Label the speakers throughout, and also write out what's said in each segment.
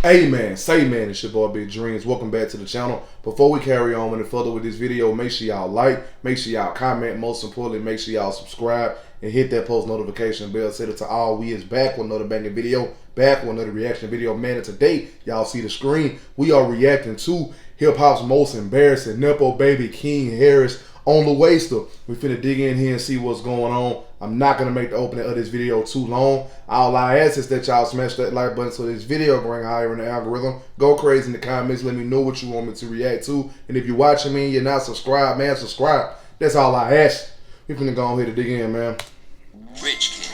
Speaker 1: Hey man, say man, it's your boy Big Dreams. Welcome back to the channel. Before we carry on any further with this video, make sure y'all like, make sure y'all comment, most importantly, make sure y'all subscribe and hit that post notification bell. Set it to all. We is back with another banging video, back with another reaction video. Man, and today, y'all see the screen, we are reacting to hip-hop's most embarrassing NepoBaby King Harris on the waster. We finna dig in here and see what's going on. I'm not gonna make the opening of this video too long. All I ask is that y'all smash that like button so this video going higher in the algorithm. Go crazy in the comments. Let me know what you want me to react to. And if you're watching me and you're not subscribed, man, subscribe. That's all I ask. We finna go ahead and dig in, man.
Speaker 2: Rich kids.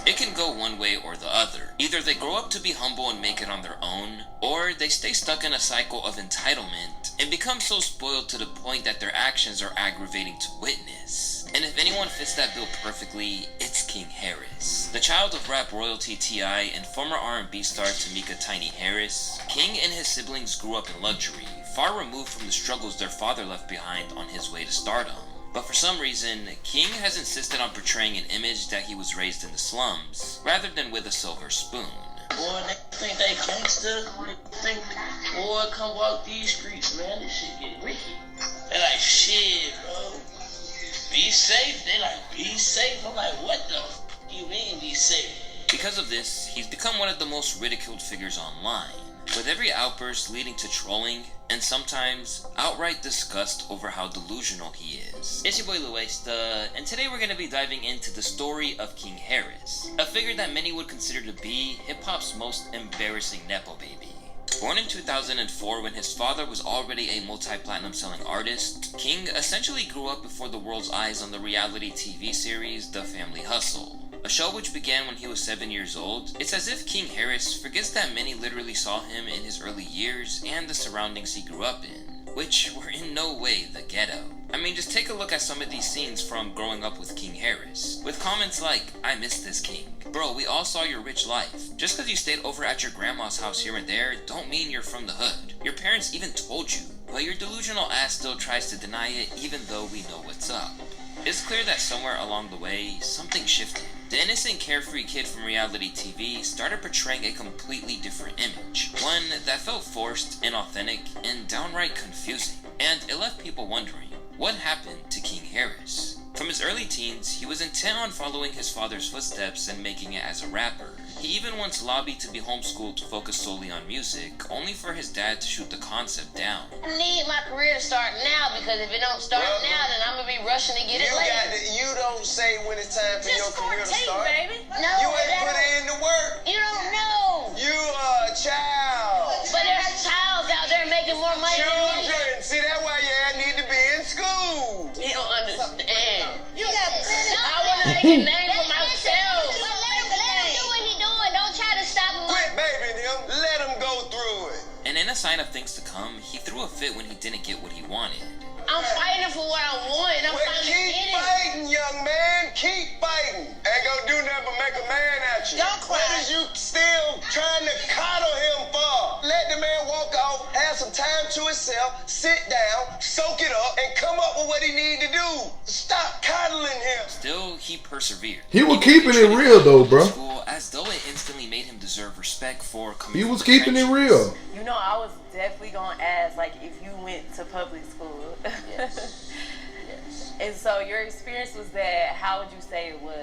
Speaker 2: It can go one way or the other. Either they grow up to be humble and make it on their own, or they stay stuck in a cycle of entitlement and become so spoiled to the point that their actions are aggravating to witness. And if anyone fits that bill perfectly, it's King Harris. The child of rap royalty T.I. and former R&B star Tamika Tiny Harris, King and his siblings grew up in luxury, far removed from the struggles their father left behind on his way to stardom. But for some reason, King has insisted on portraying an image that he was raised in the slums, rather than with a silver spoon.
Speaker 3: Boy, they think they gangster. They think, boy, come walk these streets, man. This shit get wicked. They like, shit, bro. Be safe. They like, be safe. I'm like, what the f you mean be safe?
Speaker 2: Because of this, he's become one of the most ridiculed figures online, with every outburst leading to trolling and sometimes outright disgust over how delusional he is. It's your boy Luesta, and today we're going to be diving into the story of King Harris, a figure that many would consider to be hip-hop's most embarrassing NepoBaby. Born in 2004 when his father was already a multi-platinum selling artist, King essentially grew up before the world's eyes on the reality TV series The Family Hustle. A show which began when he was 7 years old. It's as if King Harris forgets that many literally saw him in his early years and the surroundings he grew up in, which were in no way the ghetto. I mean, just take a look at some of these scenes from growing up with King Harris, with comments like, "I miss this king. Bro, we all saw your rich life. Just because you stayed over at your grandma's house here and there, don't mean you're from the hood. Your parents even told you, but your delusional ass still tries to deny it even though we know what's up." It's clear that somewhere along the way, something shifted. The innocent carefree kid from reality TV started portraying a completely different image, one that felt forced, inauthentic, and downright confusing. And it left people wondering, what happened to King Harris? From his early teens, he was intent on following his father's footsteps and making it as a rapper. He even once lobbied to be homeschooled to focus solely on music, only for his dad to shoot the concept down.
Speaker 4: I need my career to start now, because if it don't start now, then I'm gonna be rushing to get it later.
Speaker 5: You don't say when it's time for your career to start.
Speaker 4: Baby. No,
Speaker 5: you ain't put in the work.
Speaker 4: You don't know.
Speaker 5: You are a child.
Speaker 4: But there's childs out there making more money than me.
Speaker 5: Children. See, that's why you need to be in school.
Speaker 4: You don't understand.
Speaker 5: You got plenty.
Speaker 4: I want to make a name for myself. Let him do what he doing. Don't try to stop him.
Speaker 5: Quit babying him. Let him go through it.
Speaker 2: And in a sign of things to come, he threw a fit when he didn't get what he wanted.
Speaker 4: I'm fighting for what I want, and I'm trying to
Speaker 5: keep
Speaker 4: get it.
Speaker 5: fighting, young man. Keep fighting. Ain't gonna do nothing but make a man out you.
Speaker 4: Don't cry.
Speaker 5: What is you still trying to coddle him for? Let the man walk off, have some time to himself, sit down, soak it up, and come up with what he need to do. Stop coddling him.
Speaker 2: Still, he persevered.
Speaker 1: He was keeping it real though, bro.
Speaker 2: School, as though it instantly made him deserve respect for coming.
Speaker 1: He was keeping it real.
Speaker 6: You know, I was definitely gonna ask, like, if you went to public school.
Speaker 3: Yes. Yes.
Speaker 6: And so your experience was that, how would you say it was?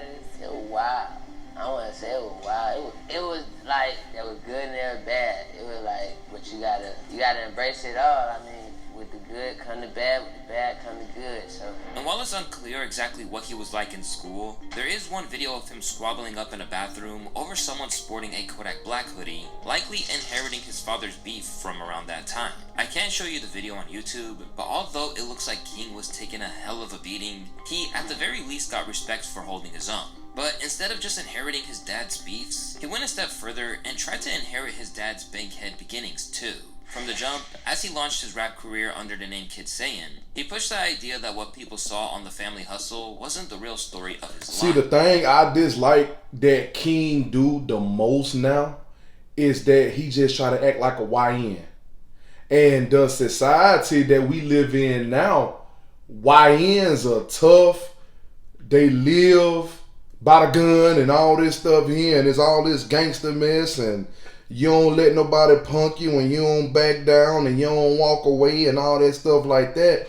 Speaker 3: It was wild. I want to say it was wild. It was like, it was good and it was bad. It was like, but you gotta embrace it all. I mean, with the good come the bad, with the bad come the good, so.
Speaker 2: And while it's unclear exactly what he was like in school, there is one video of him squabbling up in a bathroom over someone sporting a Kodak Black hoodie, likely inheriting his father's beef from around that time. I can't show you the video on YouTube, but although it looks like King was taking a hell of a beating, he at the very least got respect for holding his own. But instead of just inheriting his dad's beefs, he went a step further and tried to inherit his dad's bankhead beginnings too. From the jump, as he launched his rap career under the name Kid Sayin, he pushed the idea that what people saw on The Family Hustle wasn't the real story of his life.
Speaker 1: See, the thing I dislike that King do the most now is that he just try to act like a YN. And the society that we live in now, YNs are tough. They live by the gun and all this stuff here, and it's all this gangster mess, and You don't let nobody punk you, and you don't back down, and you don't walk away, and all that stuff like that.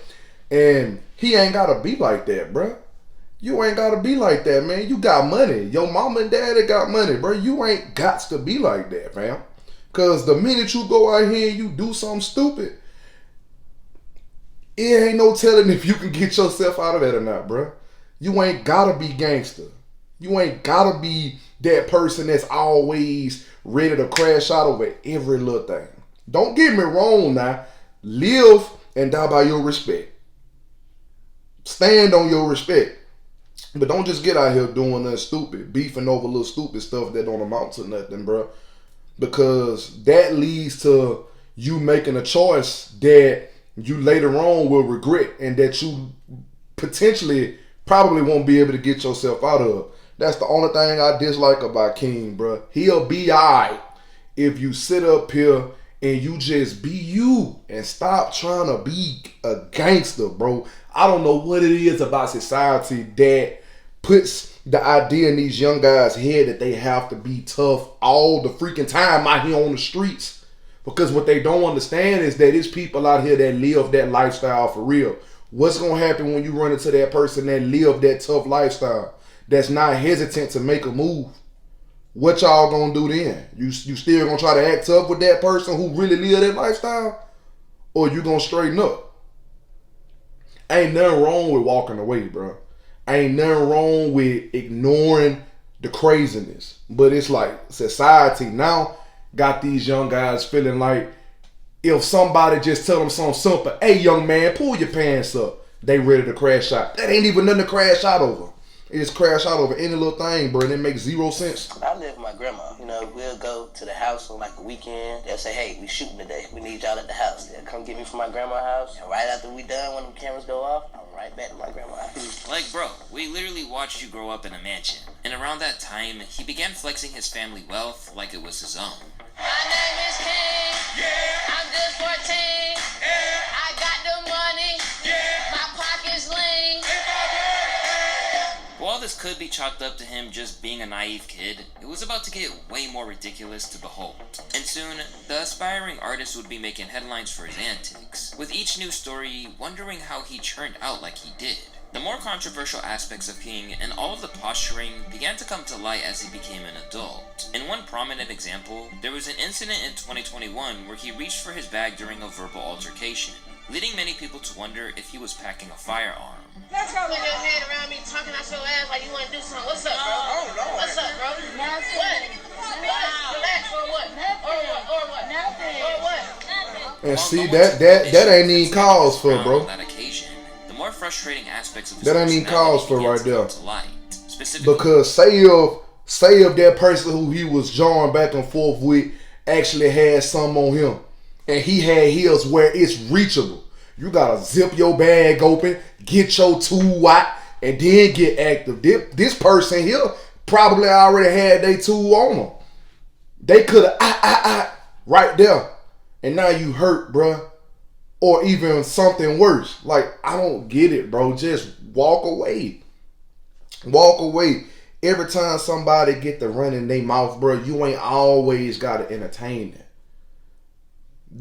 Speaker 1: And he ain't gotta be like that, bruh. You ain't gotta be like that, man. You got money. Your mama and daddy got money, bro. You ain't got to be like that, fam. Cause the minute you go out here and you do something stupid, it ain't no telling if you can get yourself out of that or not, bro. You ain't gotta be gangster. You ain't gotta be that person that's always ready to crash out over every little thing. Don't get me wrong now. Live and die by your respect. Stand on your respect. But don't just get out here doing nothing stupid, beefing over little stupid stuff that don't amount to nothing, bro. Because that leads to you making a choice that you later on will regret and that you potentially probably won't be able to get yourself out of. That's the only thing I dislike about King, bro. He'll be alright if you sit up here and you just be you and stop trying to be a gangster, bro. I don't know what it is about society that puts the idea in these young guys' head that they have to be tough all the freaking time out here on the streets. Because what they don't understand is that it's people out here that live that lifestyle for real. What's going to happen when you run into that person that live that tough lifestyle, that's not hesitant to make a move? What y'all going to do then? You still going to try to act tough with that person who really live that lifestyle? Or you going to straighten up? Ain't nothing wrong with walking away, bro. Ain't nothing wrong with ignoring the craziness. But it's like society now got these young guys feeling like if somebody just tell them something simple, hey young man, pull your pants up, they ready to crash out. That ain't even nothing to crash out over. It just crash out over any little thing, bro, and it makes zero sense.
Speaker 3: I live with my grandma. You know, we'll go to the house on like a weekend. They'll say, hey, we shooting today. We need y'all at the house. They'll come get me from my grandma's house. And right after we done, when the cameras go off, I'm right back to my grandma's house.
Speaker 2: Like, bro, we literally watched you grow up in a mansion. And around that time, he began flexing his family wealth like it was his own.
Speaker 4: My name is King. Yeah. I'm just 14. Yeah. I got the money. Yeah. My pocket's lean.
Speaker 2: While this could be chalked up to him just being a naive kid, it was about to get way more ridiculous to behold. And soon, the aspiring artist would be making headlines for his antics, with each new story wondering how he turned out like he did. The more controversial aspects of King and all of the posturing began to come to light as he became an adult. In one prominent example, there was an incident in 2021 where he reached for his bag during a verbal altercation, leading many people to wonder if he was packing a firearm.
Speaker 4: Let's go. Put your hand around me, talking out your ass like you want to do something. What's up, bro? Oh, Lord. What's up, bro? Nothing. What? Relax or what? Nothing. Or what? Nothing. Or what?
Speaker 1: And see, that ain't even cause for, bro.
Speaker 2: On that occasion, the more frustrating aspects of his
Speaker 1: that ain't even cause for right there.
Speaker 2: Specifically,
Speaker 1: because say if that person who he was jawing back and forth with actually had some on him, and he had his where it's reachable. You gotta zip your bag open, get your tool out, and then get active. This person here probably already had their tool on them. They could have right there, and now you hurt, bruh. Or even something worse. Like, I don't get it, bro. Just walk away. Walk away. Every time somebody get to run in their mouth, bro, you ain't always gotta entertain it.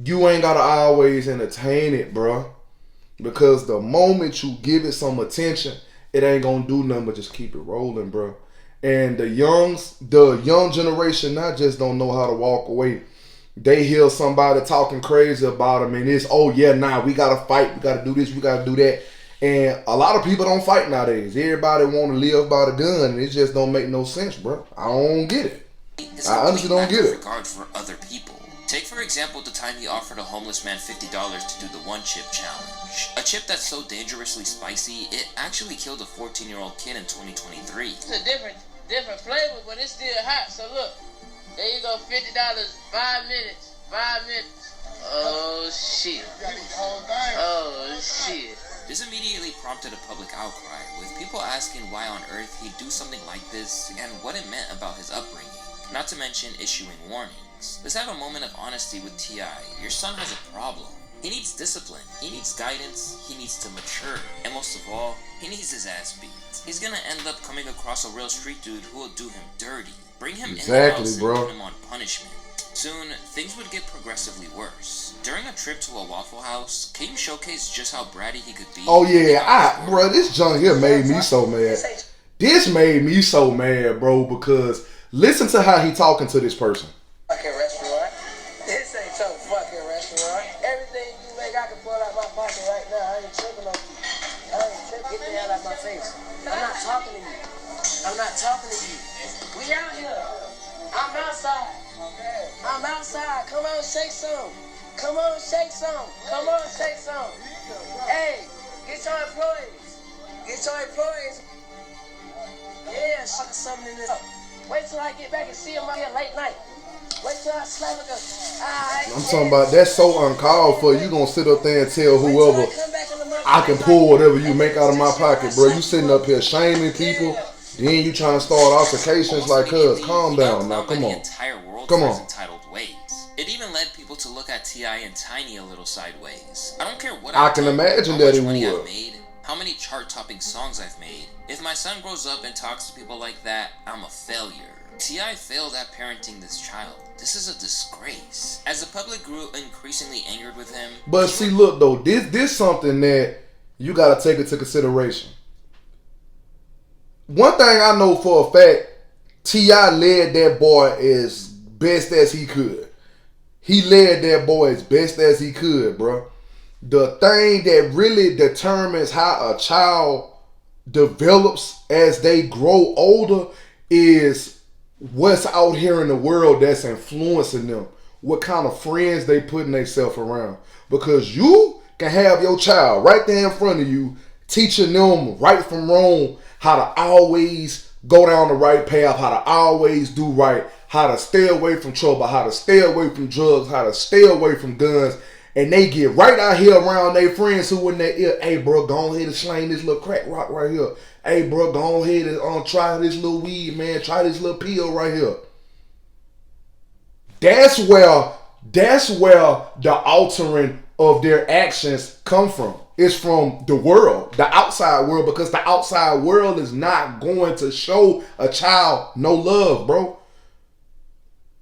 Speaker 1: You ain't gotta always entertain it, bro. Because the moment you give it some attention, it ain't gonna do nothing but just keep it rolling, bro. And the young generation now just don't know how to walk away. They hear somebody talking crazy about them, and it's, oh yeah, nah, we gotta fight, we gotta do this, we gotta do that. And a lot of people don't fight nowadays. Everybody want to live by the gun, and it just don't make no sense, bro. I don't get it. I honestly don't get it.
Speaker 2: Regard for other people. Take, for example, the time he offered a homeless man $50 to do the one chip challenge. A chip that's so dangerously spicy, it actually killed a 14-year-old kid in 2023.
Speaker 3: It's a different flavor, but it's still hot. So look, there you go, $50, 5 minutes, 5 minutes. Oh shit. Oh shit.
Speaker 2: This immediately prompted a public outcry, with people asking why on earth he'd do something like this and what it meant about his upbringing, not to mention issuing warnings. Let's have a moment of honesty with T.I. Your son has a problem. He needs discipline, he needs guidance, he needs to mature, and most of all, he needs his ass beat. He's gonna end up coming across a real street dude who will do him dirty, bring him in the house and put him on punishment. Soon, things would get progressively worse. During a trip to a Waffle House, King showcased just how bratty he could be.
Speaker 1: Oh yeah, bro, this junk here made me so mad. This made me so mad, bro, because listen to how he talking to this person.
Speaker 7: Fucking restaurant. This ain't your fucking restaurant. Everything you make, I can pull out my pocket right now. I ain't tripping on you. I ain't tripping. Get the hell out my face. I'm not talking to you. I'm not talking to you. We out here. I'm outside. I'm outside. Come on, shake some. Come on, shake some. Come on, shake some. Hey, get your employees. Get your employees. Yeah, shut something in this up. Wait till I get back and see him out here late night. Wait till I slap it.
Speaker 1: I'm talking about that's so uncalled for. You gonna sit up there and tell whoever I can pull whatever you make out of my pocket, bro. You sitting up here shaming people. Then you trying to start altercations like, cuz, calm down now, come on. Come on.
Speaker 2: Entitled ways. It even led people to look at T.I. and Tiny a little sideways. I don't care what
Speaker 1: I can imagine that it would.
Speaker 2: I've made, how many chart-topping songs I've made. If my son grows up and talks to people like that, I'm a failure. T.I. failed at parenting this child. This is a disgrace. As the public grew increasingly angered with him.
Speaker 1: But see, look though, this something that you gotta take into consideration. One thing I know for a fact, T.I. led that boy as best as he could. He led that boy as best as he could, bro. The thing that really determines how a child develops as they grow older is what's out here in the world that's influencing them. What kind of friends they putting themselves around. Because you can have your child right there in front of you teaching them right from wrong, how to always go down the right path, how to always do right, how to stay away from trouble, how to stay away from drugs, how to stay away from guns. And they get right out here around their friends who in their ear, hey bro, go ahead and slang this little crack rock right here. Hey bro, go ahead and try this little weed, man. Try this little pill right here. That's where the altering of their actions come from. It's from the world, the outside world, because the outside world is not going to show a child no love, bro.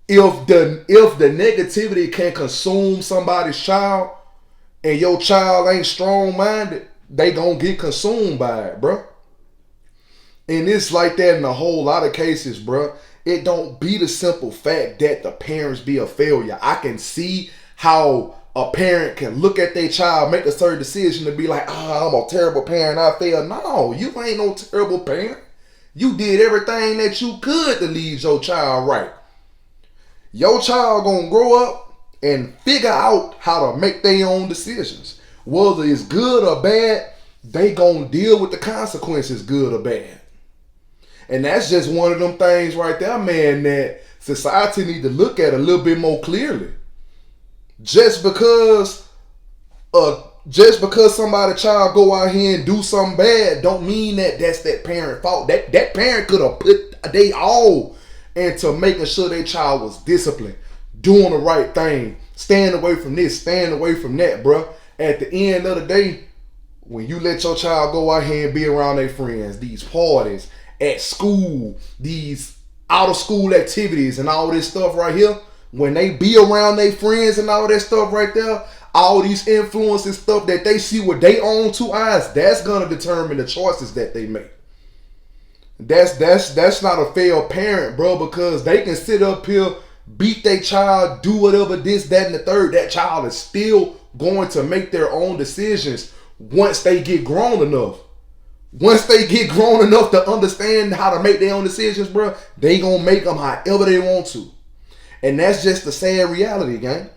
Speaker 1: If the negativity can consume somebody's child and your child ain't strong-minded, they gonna get consumed by it, bro. And it's like that in a whole lot of cases, bro. It don't be the simple fact that the parents be a failure. I can see how a parent can look at their child, make a certain decision and be like, I'm a terrible parent, I failed. No, you ain't no terrible parent. You did everything that you could to lead your child right. Your child gonna grow up and figure out how to make their own decisions. Whether it's good or bad, they gonna deal with the consequences, good or bad. And that's just one of them things right there, man, that society need to look at a little bit more clearly. Just because somebody's child go out here and do something bad don't mean that that's that parent's fault. That parent could have put they all into making sure their child was disciplined, doing the right thing, staying away from this, staying away from that, bro. At the end of the day, when you let your child go out here and be around their friends, these parties, at school, these out of school activities and all this stuff right here, when they be around their friends and all that stuff right there, all these influences stuff that they see with their own two eyes, that's gonna determine the choices that they make. That's not a failed parent, bro, because they can sit up here, beat their child, do whatever, this, that, and the third. That child is still going to make their own decisions once they get grown enough. Once they get grown enough to understand how to make their own decisions, bro, they gonna make them however they want to. And that's just the sad reality, gang.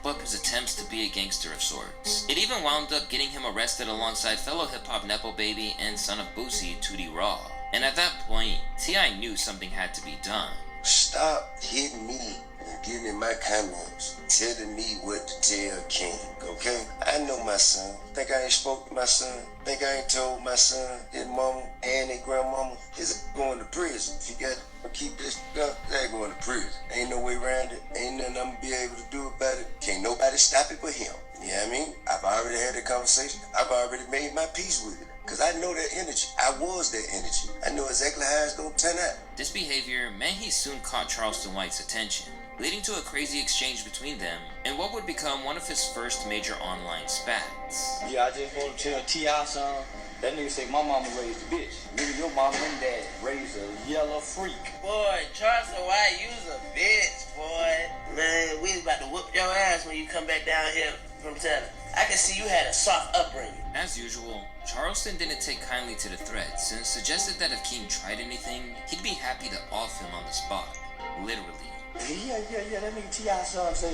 Speaker 2: Up his attempts to be a gangster of sorts. It even wound up getting him arrested alongside fellow hip-hop NepoBaby and son of Boosie, 2D Raw. And at that point, T.I. knew something had to be done.
Speaker 5: Stop hitting me and giving me my comments, telling me what to tell King, okay? I know my son. Think I ain't spoke to my son? Think I ain't told my son, his mama, and his grandmama, is going to prison. If you got to keep this up, they're going to prison. Ain't no way around it. Ain't nothing I'm going to be able to do about it. Can't nobody stop it but him. You know what I mean? I've already had the conversation. I've already made my peace with it. Because I know that energy. I was that energy. I know exactly how it's going to turn out.
Speaker 2: This behavior meant he soon caught Charleston White's attention. leading to a crazy exchange between them and what would become one of his first major online spats.
Speaker 8: Yeah, I just want to tell T.I. son, that nigga say my mama raised a bitch. Nigga, your mama and dad raised a yellow freak.
Speaker 3: Boy, Charleston, why you was a bitch, boy? Man, we was about to whoop your ass when you come back down here from telling. I can see you had a soft upbringing.
Speaker 2: As usual, Charleston didn't take kindly to the threats and suggested that if King tried anything, he'd be happy to off him on the spot. Literally.
Speaker 8: Yeah, that nigga T.I. son say,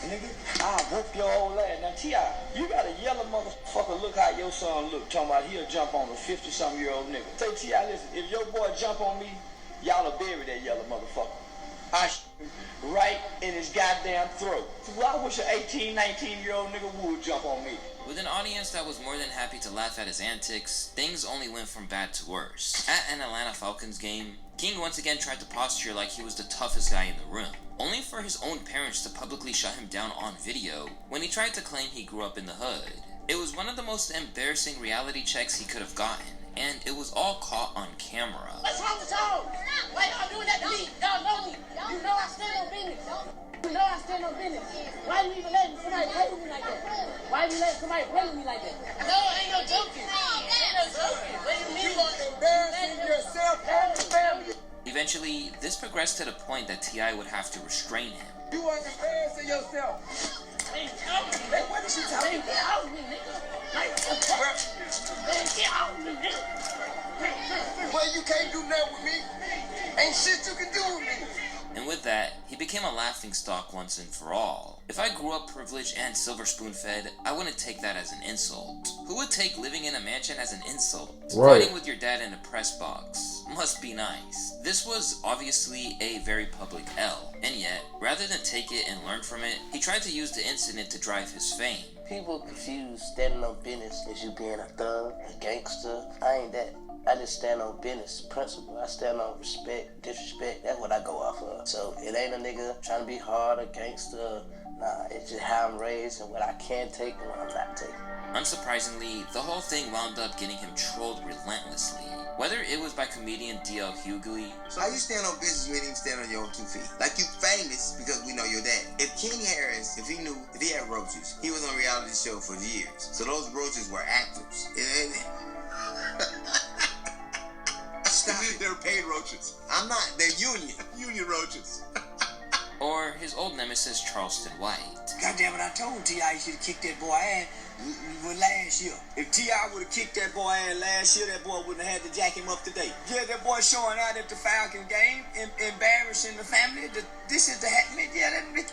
Speaker 8: nigga, I'll whoop your old ass. Now, T.I., you got a yellow motherfucker look how your son look, talking about he'll jump on a 50-something-year-old nigga. Say, T.I., listen, if your boy jump on me, y'all will bury that yellow motherfucker. I shoot him right in his goddamn throat. So I wish an 18, 19-year-old nigga would jump on me.
Speaker 2: With an audience that was more than happy to laugh at his antics, things only went from bad to worse. At an Atlanta Falcons game, King once again tried to posture like he was the toughest guy in the room, only for his own parents to publicly shut him down on video when he tried to claim he grew up in the hood. It was one of the most embarrassing reality checks he could have gotten, and it was all caught on camera.
Speaker 4: What's wrong with y'all? Why y'all doing that to me? Y'all know me. You know I stand on business. You know I stand on business. Why you even letting somebody play with me like that? Why you letting somebody play with me like that? No, ain't no joking. Ain't no joking. What do you mean? You are embarrassing yourself and your family.
Speaker 2: Eventually, this progressed to the point that T.I. would have to restrain him.
Speaker 7: You are embarrassing yourself.
Speaker 4: Hey, what is she talking about? Get out of me, nigga. Get out of me, nigga.
Speaker 7: Well, you can't do nothing with me. Ain't shit you can do with me.
Speaker 2: And with that, he became a laughingstock once and for all. If I grew up privileged and silver spoon-fed, I wouldn't take that as an insult. Who would take living in a mansion as an insult?
Speaker 1: Right.
Speaker 2: Fighting with your dad in a press box must be nice. This was obviously a very public L, and yet, rather than take it and learn from it, he tried to use the incident to drive his fame.
Speaker 3: People confuse standing on business as you being a thug, a gangster. I ain't that. I just stand on business principle. I stand on respect, disrespect. That's what I go off of. So it ain't a nigga trying to be hard or gangster. Nah, it's just how I'm raised and what I can take and what I'm not taking.
Speaker 2: Unsurprisingly, the whole thing wound up getting him trolled relentlessly. Whether it was by comedian D.L. Hughley.
Speaker 9: So how you stand on business when you even stand on your own 2 feet? Like you famous because we know your dad. If King Harris, if he had roaches, he was on a reality show for years. So those roaches were actors. Stop it. They're paid roaches. I'm not. They're union roaches.
Speaker 2: Or his old nemesis Charleston White.
Speaker 8: God damn it, I told T.I. he should have kicked that boy ass last year. If T.I. would have kicked that boy ass last year, that boy wouldn't have had to jack him up today. Yeah, that boy showing out at the Falcon game, embarrassing the family. This is the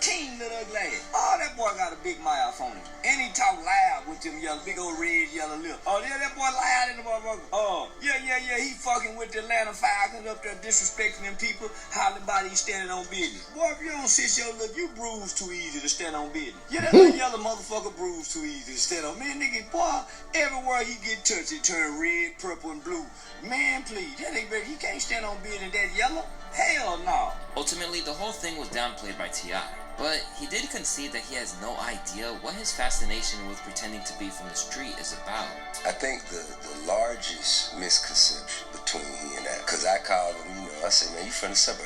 Speaker 8: King little ugly ass. Oh, that boy got a big mouth on him. And he talk loud with them big old red yellow lips. Oh, yeah, that boy loud in the motherfucker. Oh, yeah, he fucking with the Atlanta Falcons up there disrespecting them people, hollering about he standing on business. Boy, if you don't sit your look, you bruise too easy to stand on business. Yeah, that little yellow motherfucker bruise too easy to stand on. Man, nigga, boy, everywhere he get touched, it turn red, purple, and blue. Man, please, that nigga, he can't stand on business that yellow. Hell no.
Speaker 2: Ultimately, the whole thing was downplayed by T.I., but he did concede that he has no idea what his fascination with pretending to be from the street is about.
Speaker 10: I think the largest misconception between he and I, because I called him, I say, man, you from the suburb.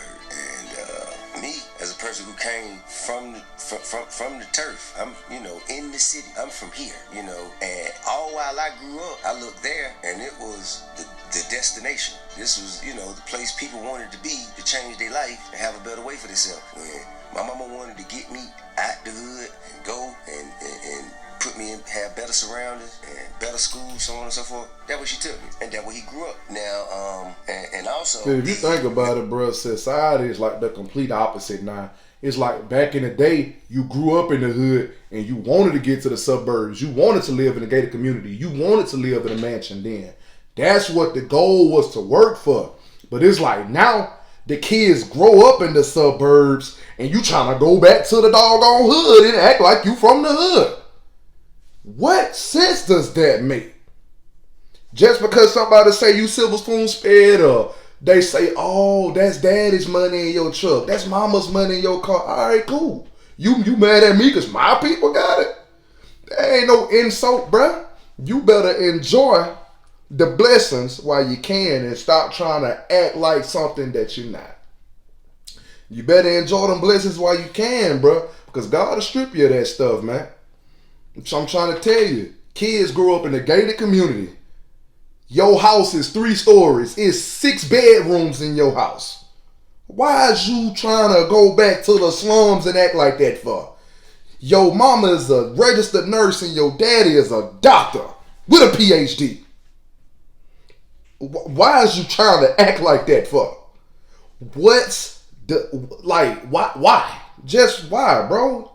Speaker 10: And me, as a person who came from the turf, I'm, in the city. I'm from here, and all while I grew up, I looked there, and it was the destination. This was, the place people wanted to be to change their life and have a better way for themselves. When my mama wanted to get me out the hood and go and put me in, have better surroundings and better schools, so on and so forth. That's what she took me, and that's where he grew up. Now, and also,
Speaker 1: if you think about it, bro, society is like the complete opposite now. It's like back in the day, you grew up in the hood and you wanted to get to the suburbs. You wanted to live in a gated community. You wanted to live in a mansion then. That's what the goal was to work for. But it's like now the kids grow up in the suburbs and you trying to go back to the doggone hood and act like you from the hood. What sense does that make? Just because somebody say you silver spoon fed, or they say, oh, that's daddy's money in your truck, that's mama's money in your car. All right, cool. You mad at me because my people got it? There ain't no insult, bruh. You better enjoy the blessings while you can and stop trying to act like something that you're not. You better enjoy them blessings while you can, bro. Because God will strip you of that stuff, man. So I'm trying to tell you, kids grow up in a gated community. Your house is 3 stories. It's 6 bedrooms in your house. Why is you trying to go back to the slums and act like that for? Your mama is a registered nurse and your daddy is a doctor with a PhD. Why is you trying to act like that for? What's the, like, why? Just why, bro?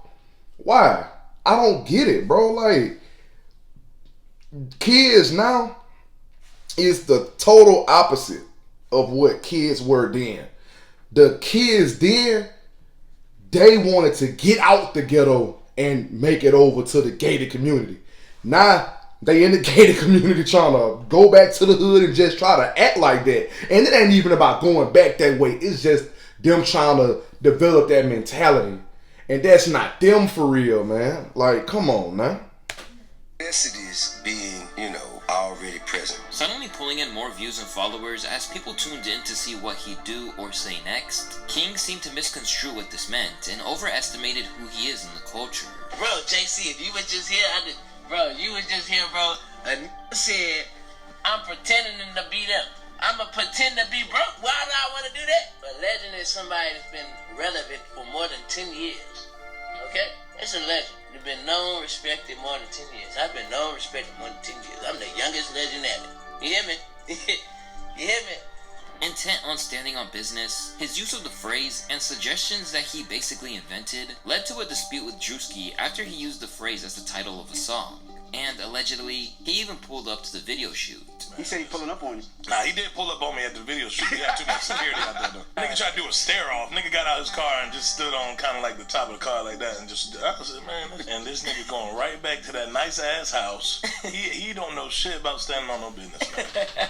Speaker 1: Why? I don't get it, bro. Like, kids now is the total opposite of what kids were then. The kids then, they wanted to get out the ghetto and make it over to the gated community. Now, they in the gated community trying to go back to the hood and just try to act like that. And it ain't even about going back that way. It's just them trying to develop that mentality. And that's not them for real, man. Like, come on, man.
Speaker 10: Necessities being, already present.
Speaker 2: Suddenly pulling in more views and followers as people tuned in to see what he'd do or say next, King seemed to misconstrue what this meant and overestimated who he is in the culture.
Speaker 3: Bro, JC, if you was just here, bro, a said, I'm pretending to be them. I'ma pretend to be broke. Why do I want to do that? A legend is somebody that's been relevant for more than 10 years. Okay? It's a legend. You've been known, respected more than 10 years. I've been known, respected more than 10 years. I'm the youngest legend ever. You hear me? You hear me?
Speaker 2: Intent on standing on business, his use of the phrase and suggestions that he basically invented led to a dispute with Drewski after he used the phrase as the title of a song. And allegedly, he even pulled up to the video shoot.
Speaker 11: He said he pulling up on you.
Speaker 12: Nah, he did pull up on me at the video shoot. He had too much security out there, though. Nigga tried to do a stare off. Nigga got out his car and just stood on kind of like the top of the car like that and just, I said, man, and this nigga going right back to that nice ass house. He don't know shit about standing on no business, man.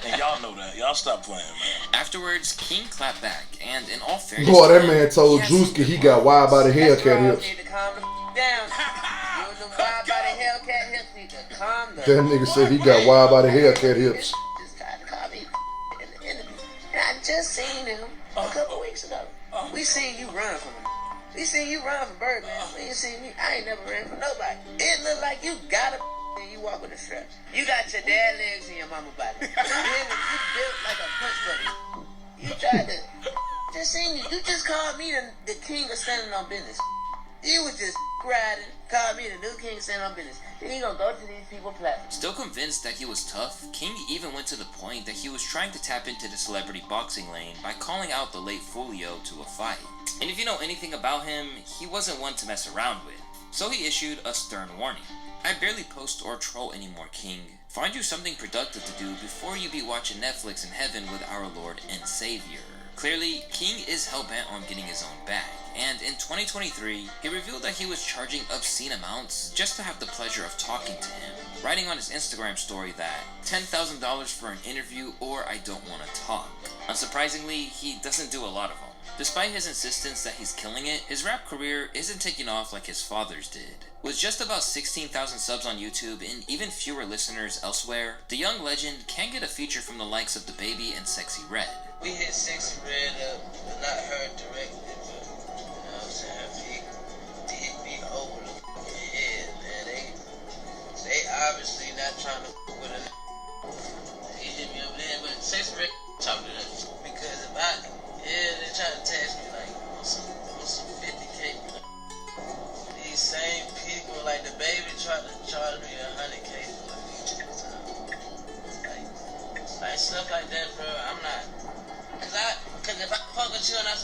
Speaker 12: And y'all know that. Y'all stop playing, man.
Speaker 2: Afterwards, King clapped back, and in all fairness,
Speaker 1: boy, that man told Drewski he got wild by the Hellcat hips. That nigga said he got wild by the Hellcat hips.
Speaker 7: I just seen him a couple weeks ago. We seen you run from him. We seen you run from Birdman. We ain't seen me. I ain't never ran from nobody. It look like you got a and you walk with a strap. You got your dad legs and your mama body. You built like a punch buddy. You tried to just seen you. You just called me the king of standing on business. You was just riding, called me the new king standing on business. Then you gonna go to these people platforms.
Speaker 2: Still convinced that he was tough, King even went to the point that he was trying to tap into the celebrity boxing lane by calling out the late Fulio to a fight. And if you know anything about him, he wasn't one to mess around with. So he issued a stern warning. I barely post or troll anymore, King. Find you something productive to do before you be watching Netflix in heaven with our Lord and Savior. Clearly, King is hell-bent on getting his own bag, and in 2023, he revealed that he was charging obscene amounts just to have the pleasure of talking to him, writing on his Instagram story that $10,000 for an interview or I don't want to talk. Unsurprisingly, he doesn't do a lot of them. Despite his insistence that he's killing it, his rap career isn't taking off like his father's did. With just about 16,000 subs on YouTube and even fewer listeners elsewhere, the young legend can get a feature from the likes of NepoBaby and Sexy Red.
Speaker 3: We hit Sexy Red up, but not her directly, but, you know what I'm saying, he hit me over the head, man. They obviously not trying to with a he hit me over there, but Sexy Red talk to them, because if they try to task me like, on some 50K, these same people, like NepoBaby tried to charge me 100K for a feature, like stuff like that, bro, I'm not. Cause if I fuck with you and I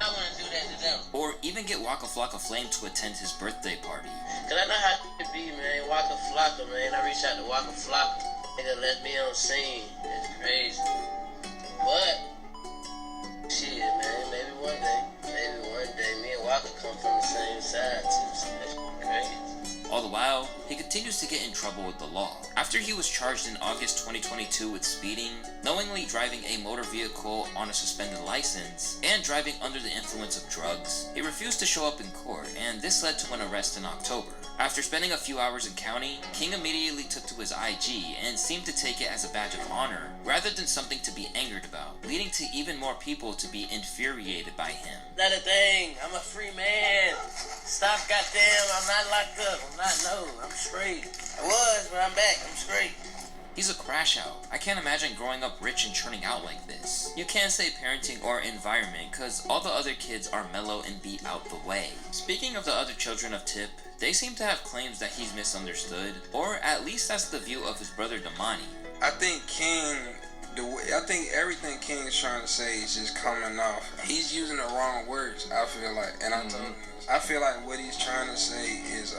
Speaker 3: wouldn't do that to them.
Speaker 2: Or even get Waka Flocka Flame to attend his birthday party.
Speaker 3: Cause I know how it be, man. Waka Flocka, man. I reached out to Waka Flocka. Nigga let me on scene. It's crazy. But, shit, man. Maybe one day me and Waka come from the same side, too. So that's crazy.
Speaker 2: All the while, he continues to get in trouble with the law. After he was charged in August 2022 with speeding, knowingly driving a motor vehicle on a suspended license, and driving under the influence of drugs, he refused to show up in court, and this led to an arrest in October. After spending a few hours in county, King immediately took to his IG and seemed to take it as a badge of honor rather than something to be angered about, leading to even more people to be infuriated by him.
Speaker 3: Not a thing. I'm a free man. Stop, goddamn. I'm not locked up. I'm straight. I was, but I'm back. I'm straight.
Speaker 2: He's a crash out. I can't imagine growing up rich and churning out like this. You can't say parenting or environment cause all the other kids are mellow and be out the way. Speaking of the other children of Tip, they seem to have claims that he's misunderstood, or at least that's the view of his brother Damani.
Speaker 11: I think King, I think everything King is trying to say is just coming off. He's using the wrong words, I feel like, and I feel like what he's trying to say is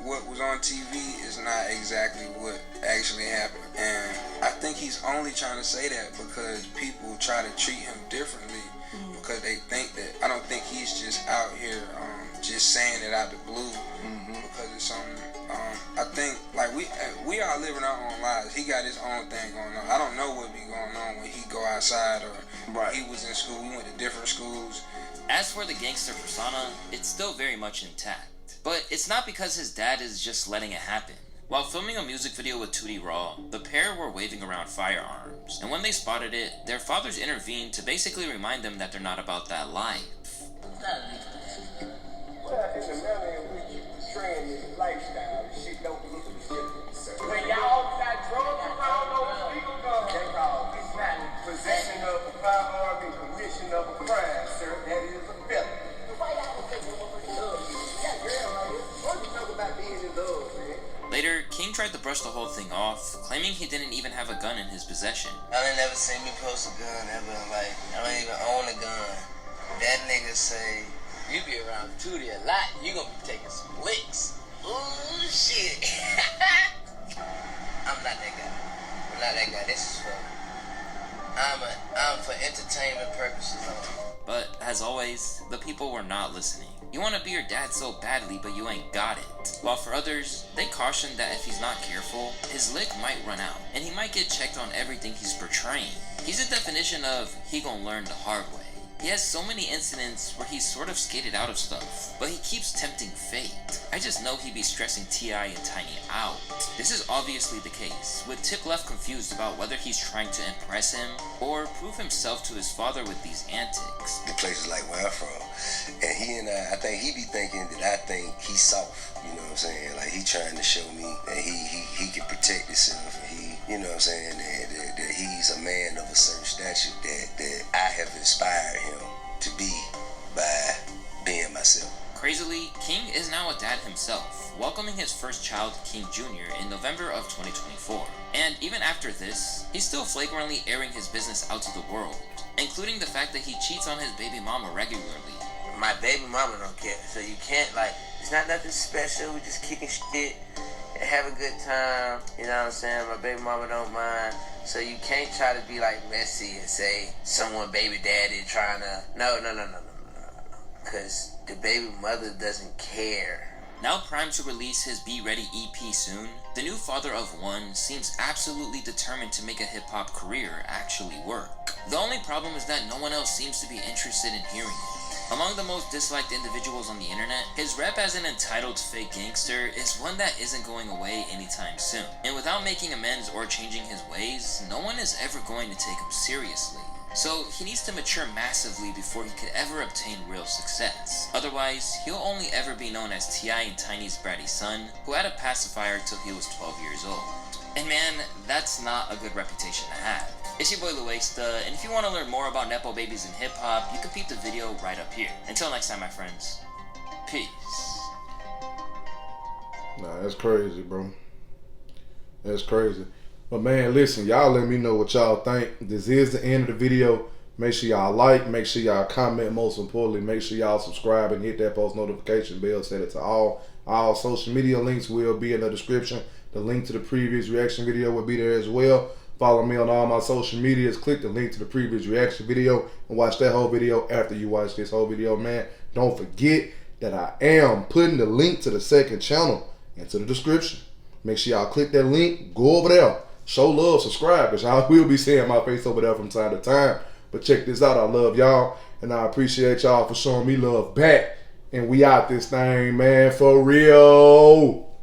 Speaker 11: what was on TV is not exactly what actually happened. And I think he's only trying to say that because people try to treat him differently because they think that, I don't think he's just out here just saying it out the blue because it's something. I think like we are living our own lives. He got his own thing going on. I don't know what be going on when he go outside or he was in school. We went to different schools.
Speaker 2: As for the gangster persona, it's still very much intact. But it's not because his dad is just letting it happen. While filming a music video with Tootie Raw, the pair were waving around firearms, and when they spotted it, their fathers intervened to basically remind them that they're not about that life.
Speaker 5: Well, in the manner in which you portraying this lifestyle, shit don't look legitimate, sir.
Speaker 13: When y'all got drugs around those legal guns,
Speaker 5: They call it possession of a firearm and commission of a crime, sir. That is a felony.
Speaker 13: why y'all take the motherfucking drugs? Yeah, girl, right here.
Speaker 5: What you talk about being in love, man?
Speaker 2: Later, King tried to brush the whole thing off, claiming he didn't even have a gun in his possession.
Speaker 3: Y'all ain't never seen me post a gun ever in life. I don't even own a gun. That nigga say, you be around Tootie a lot, you gonna be taking some licks. Ooh, shit. I'm not that guy. I'm not that guy. This is for, I'm for entertainment purposes only.
Speaker 2: But, as always, the people were not listening. You want to be your dad so badly, but you ain't got it. While for others, they cautioned that if he's not careful, his lick might run out, and he might get checked on everything he's portraying. He's the definition of, he gon' learn the hard way. He has so many incidents where he's sort of skated out of stuff, but he keeps tempting fate. I just know he be stressing T.I. and Tiny out. This is obviously the case, with Tip left confused about whether he's trying to impress him or prove himself to his father with these antics.
Speaker 10: The places like where I'm from, and he and I think he be thinking that I think he's soft. You know what I'm saying? Like he trying to show me that he can protect himself. And he, you know what I'm saying, that he's a man of a certain stature that I have inspired him to be by being myself.
Speaker 2: Crazily, King is now a dad himself, welcoming his first child, King Jr., in November of 2024. And even after this, he's still flagrantly airing his business out to the world, including the fact that he cheats on his baby mama regularly.
Speaker 3: My baby mama don't care, so you can't, like, it's not nothing special, we just kicking shit and have a good time, you know what I'm saying? My baby mama don't mind, so you can't try to be like messy and say someone baby daddy trying to, no, because the baby mother doesn't care.
Speaker 2: Now primed to release his Be Ready EP soon, the new father of one seems absolutely determined to make a hip-hop career actually work. The only problem is that no one else seems to be interested in hearing it. Among the most disliked individuals on the internet, his rep as an entitled fake gangster is one that isn't going away anytime soon. And without making amends or changing his ways, no one is ever going to take him seriously. So he needs to mature massively before he could ever obtain real success. Otherwise, he'll only ever be known as T.I. and Tiny's bratty son, who had a pacifier till he was 12 years old. And man, that's not a good reputation to have. It's your boy Luesta, and if you want to learn more about Nepo Babies and hip-hop, you can peep the video right up here. Until next time, my friends, peace.
Speaker 1: Nah, that's crazy, bro. That's crazy. But man, listen, y'all let me know what y'all think. This is the end of the video. Make sure y'all like, make sure y'all comment, most importantly, make sure y'all subscribe and hit that post notification bell, set it to all. All social media links will be in the description. The link to the previous reaction video will be there as well. Follow me on all my social medias. Click the link to the previous reaction video and watch that whole video after you watch this whole video, man. Don't forget that I am putting the link to the second channel into the description. Make sure y'all click that link, go over there, show love, subscribe, because y'all will be seeing my face over there from time to time. But check this out, I love y'all, and I appreciate y'all for showing me love back. And we out this thing, man, for real.